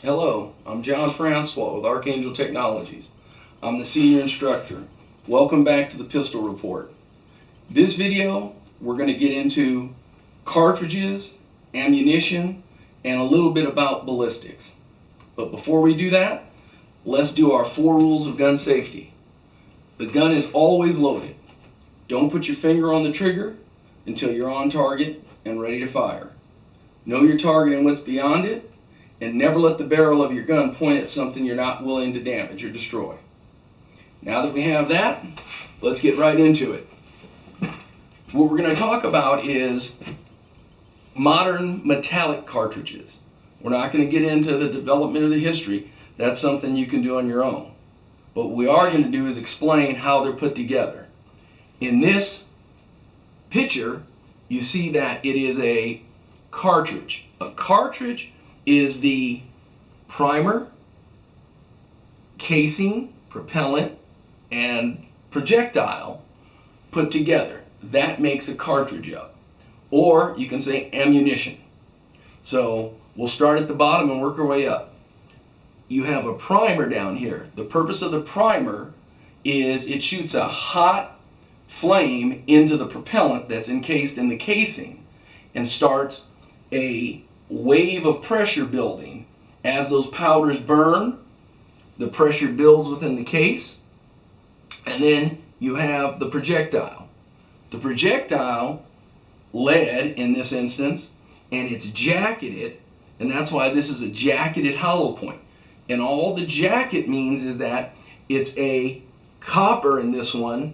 Hello, I'm John Francois with Archangel Technologies. I'm the senior instructor. Welcome back to the Pistol Report. This video, we're going to get into cartridges, ammunition, and a little bit about ballistics. But before we do that, let's do our 4 rules of gun safety. The gun is always loaded. Don't put your finger on the trigger until you're on target and ready to fire. Know your target and what's beyond it, and never let the barrel of your gun point at something you're not willing to damage or destroy. Now that we have that, let's get right into it. What we're going to talk about is modern metallic cartridges. We're not going to get into the development of the history. That's something you can do on your own. What we are going to do is explain how they're put together. In this picture, you see that it is a cartridge. A cartridge is the primer, casing, propellant, and projectile put together. That makes a cartridge up. Or you can say ammunition. So we'll start at the bottom and work our way up. You have a primer down here. The purpose of the primer is it shoots a hot flame into the propellant that's encased in the casing and starts a wave of pressure building. As those powders burn, the pressure builds within the case, and then you have the projectile. The projectile, lead in this instance, and it's jacketed, and that's why this is a jacketed hollow point. And all the jacket means is that it's a copper in this one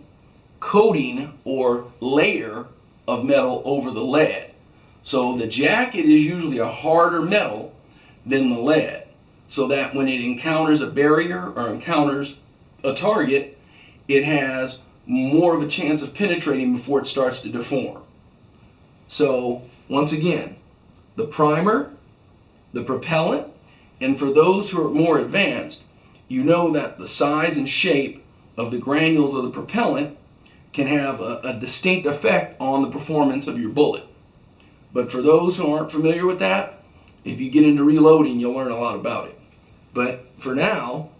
coating or layer of metal over the lead. So the jacket is usually a harder metal than the lead, so that when it encounters a barrier or encounters a target, it has more of a chance of penetrating before it starts to deform. So once again, the primer, the propellant, and for those who are more advanced, you know that the size and shape of the granules of the propellant can have a distinct effect on the performance of your bullet. But for those who aren't familiar with that, if you get into reloading, you'll learn a lot about it. But for now,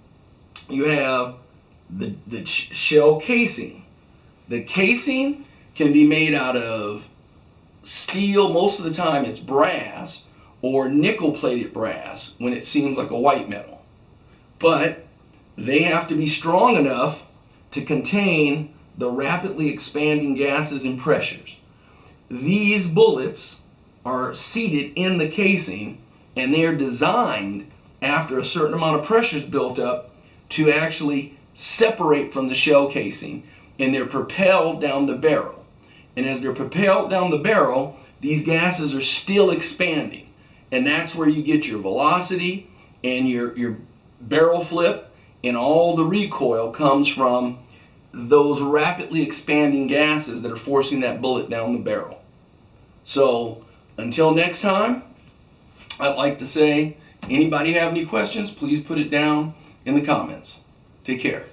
you have the shell casing. The casing can be made out of steel. Most of the time it's brass or nickel-plated brass when it seems like a white metal. But they have to be strong enough to contain the rapidly expanding gases and pressures. These bullets are seated in the casing, and they're designed after a certain amount of pressure is built up to actually separate from the shell casing, and they're propelled down the barrel. And as they're propelled down the barrel, these gases are still expanding, and that's where you get your velocity and your barrel flip, and all the recoil comes from those rapidly expanding gases that are forcing that bullet down the barrel. So until next time, I'd like to say, anybody have any questions, please put it down in the comments. Take care.